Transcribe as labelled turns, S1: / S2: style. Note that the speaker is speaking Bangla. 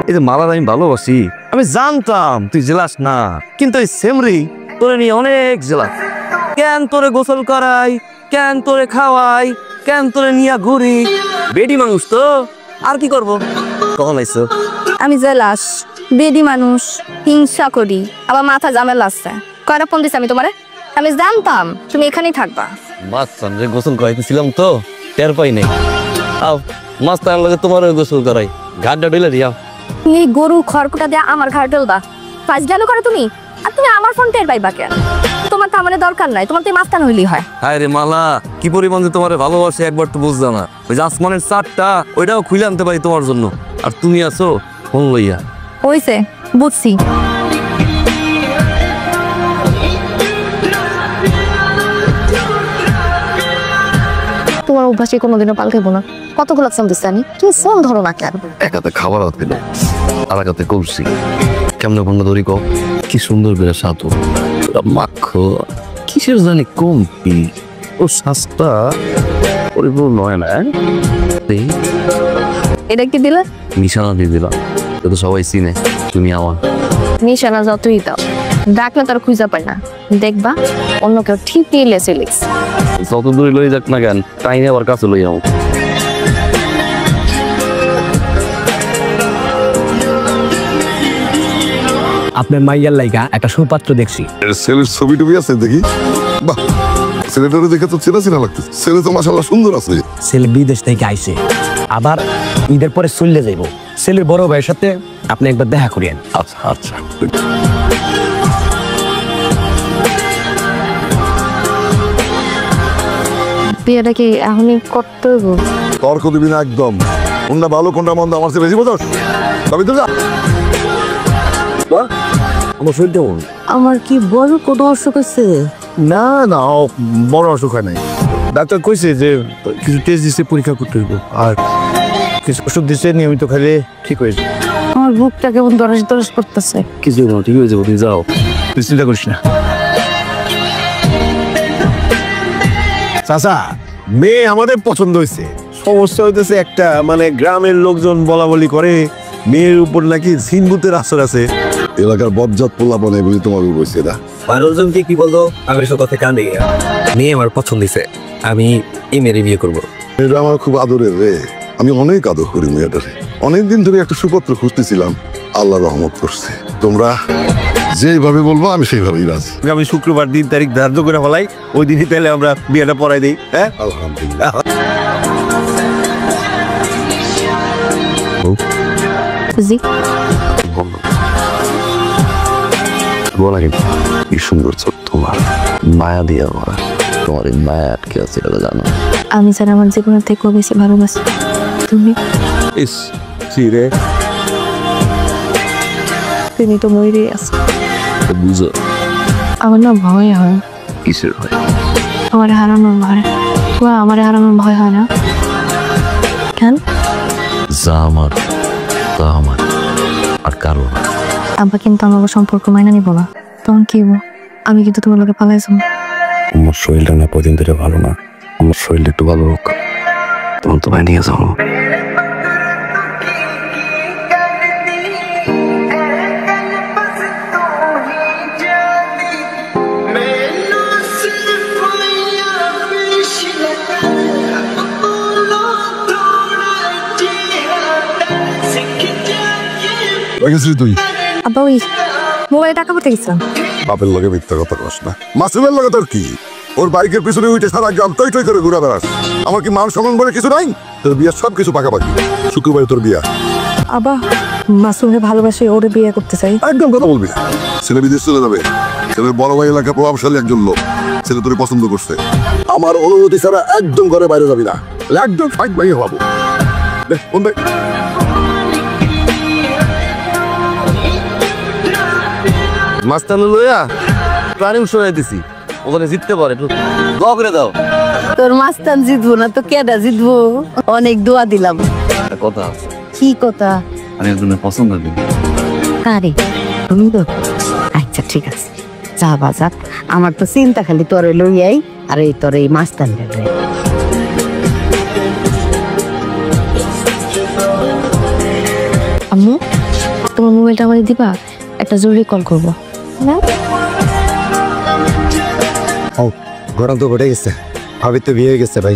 S1: এই যে মালার আমি ভালোবাসি, আমি জানতাম তুই জেলাস না, কিন্তু এই সেমরি তোরে নিয়ে অনেক জেলাস। কেন তোরে গোসল করাই, কেন তোরে খাওয়াই, কেন তোরে নিয়ে ঘুরি। বেডি মানুষ তো, আর কি করবো। কখন আইসো?
S2: আমি জেলাস, বেডি মানুষ, হিংসা করি, আবার মাথা ঝামেলা আছে। কয়টা ফোন দিছি আমি তোমারে? আমি জানতাম তুমি এখানেই থাকবা।
S1: মাস্তান রে গোসল করাইতেছিলাম তো, টের পাই নাই। আও মাস্তান লাগে তোমার গোসল করাই, ঘাটটা ডইলে দিয়া।
S2: তুমি গরু খড়কুটা দিয়ে আমার ঘাড় ডলবা, কাজ গেল করো তুমি। আর তুমি আমার ফোন টের পাইবা কেন? তোমার তো আমার দরকার নাই, তোমার তো মাস্তান হইলেই হয়।
S1: হায় রে মালা, কি পরিমাণ যে তোমার ভালোবাসে একবার তো বুঝলাম না। ওই যে আসমানের চারটা, ওইটাও খুলে আনতে পারি তোমার জন্য, আর তুমি আছো ফোন লইয়া।
S2: হইছে, বুঝছি। তোমার অভ্যাসে কোনোদিনও পাল্টাইবো না। কতগুলো ফোন দিচ্ছি আমি, তুমি ফোন ধরো না কেন?
S1: এক হাতে খাবার হাত দিল, আর এক হাতে করছি। কেমন বন্ধ ধরি কো, কি সুন্দর করে সাথো মাখো, কিসের জানি কমতি। ও শ্বাসটা পরিপূর্ণ হয় না।
S2: এটা কি দিলে?
S1: নিশানা দিয়ে দিলাম, তো সবাই চিনে তুমি আমার।
S2: নিশানা যতই দাও, ডাকলে তার খুঁজা পাই না। দেখবা অন্য কেউ ঠিকই লেসে লিখছে।
S1: যত দূরে লই যাক না কেন, টাইনে আবার কাছে লই যাও।
S3: আপনার মাইয়ার লাইগা একটা সুপাত্র দেখছি।
S4: ছেলের ছবি টবি আছে দেখি। বাহ, ছেলেটারে দেখে তো চেনা চেনা লাগতেছে। ছেলে তো মাশাআল্লাহ সুন্দর আছে।
S3: ছেলে বিদেশ থেকে আইছে, আবার ঈদের পরে চলে যাইব। ছেলের বড় ভাইয়ের সাথে আপনি একবার দেখা করিয়েন।
S4: আচ্ছা আচ্ছা,
S2: বিয়েটা কি এখনই করতে হইব?
S4: তর্ক দিবি না একদম। কোনটা ভালো কোনটা মন্দ আমার চেয়ে বেশি বোঝাস? তবে তো যা।
S1: আমার শরীরটা বল।
S5: আমার কি বড় কোনো অসুখ আছে?
S6: না না, বড় অসুখ হয় নাই। ডাক্তার কইছে যে কিছু টেস্ট দিচ্ছে, পরীক্ষা করতে হইব, আর কিছু ওষুধ দিচ্ছে, নিয়মিত খাইলে ঠিক হয়ে যাবে।
S5: আমার বুকটা কেমন দরজ দরজ করতেছে।
S1: কিছু না, ঠিক হয়ে যাবো, তুমি যাও,
S6: তুই চিন্তা করিস না। চাচা, মেয়ে আমাদের পছন্দ হয়েছে। সমস্যা হইতেছে একটা, মানে গ্রামের লোকজন বলা বলি করে মেয়ের উপর নাকি সিনবুতের আসর আছে।
S4: এলাকার বজ্জাত পোলাপন এগুলি তোমার বলছে না।
S3: মানুষজনকে কি বলতো, আমি সব কথা কানে। মেয়ে আমার পছন্দ হয়েছে, আমি এই মেয়ের বিয়ে করবো।
S4: এটা আমার খুব আদরের রে। আমি অনেক আদর করি মেয়েটারে। অনেকদিন ধরে একটা সুপত্র খুঁজতেছিলাম, আল্লাহ রহমত করছে। তোমরা যেভাবে বলবো আমি সেইভাবেই রাজি।
S6: আমি শুক্রবার 3 তারিখ ধার্য করে ফেলাই, ওই দিনই তাহলে আমরা বিয়েটা পড়াই দিই। হ্যাঁ,
S4: আলহামদুলিল্লাহ।
S2: জি
S1: বলা কিন্তু কি সুন্দর ছোট তোমার মায়া দিয়ে আমার, তোমার এই মায়া আটকে আছে, এটা জানো।
S2: আমি স্যার আমার জীবনের থেকেও বেশি ভালোবাসি তুমি।
S1: ইস রে,
S2: তুমি তো মরে আছো।
S1: বুঝো
S2: আমার না ভয় হয়।
S1: কিসের হয়?
S2: আমার হারানোর ভয়। আমার হারানোর ভয় হয় না কেন?
S1: যা আমার তা আমার, আর কারো না।
S2: আব্বা কিন্তু আমাকে সম্পর্ক মাইনা নিব না। তখন কি হবো? আমি কিন্তু তোমার লোকে পালাইছো।
S1: আমার শরীরটা না কদিন ধরে ভালো না, আমার শরীরটা একটু ভালো হোক, তখন তোমায় নিয়ে যাবো।
S4: তুই
S2: আব্বা ওই মোবাইলে টাকা পড়তে গেছিলাম।
S4: বাপের লগে মিথ্যা কথা কস না। মাসুমের লগে তোর কি? ওর বাইকের পিছনে উঠে সারা গ্রাম টই টই করে ঘুরে বেড়াস। আমার কি মান সম্মান বলে কিছু নাই? তোর বিয়ার সব কিছু পাকাপাকি। শুক্রবারে তোর বিয়া।
S5: আব্বা, মাসুমকে ভালোবাসে, ওরে বিয়ে করতে চাই।
S4: একদম কথা বলবি না। ছেলে বিদেশ চলে যাবে। ছেলের বড় ভাই এলাকা প্রভাবশালী একজন লোক। ছেলে তোরে পছন্দ করছে। আমার অনুমতি ছাড়া একদম ঘরে বাইরে যাবি না। একদম ফাইট ভাই হবো। কোন ভাই?
S1: মাস্তান লইয়া প্রাণী উৎসবে দিছি, ওখানে জিততে পারে, দোয়া করে দাও।
S5: তোর মাস্তান জিতবো না তো কেডা জিতবো? অনেক দোয়া দিলাম।
S1: কথা আছে,
S5: কি কথা?
S1: আমি একজনের পছন্দ করি।
S5: কারে? তুমি তো? আচ্ছা ঠিক আছে, যা বাজার আমার তো চিন্তা খালি তোরে লইয়াই আর এই তোর এই মাস্তান রে।
S2: আম্মু তোমার মোবাইলটা আমাদের দিবা, একটা জরুরি কল করবো।
S6: ঘটনা তো ঘটে গেছে, ভাবি তো বিয়ে হয়ে গেছে ভাই।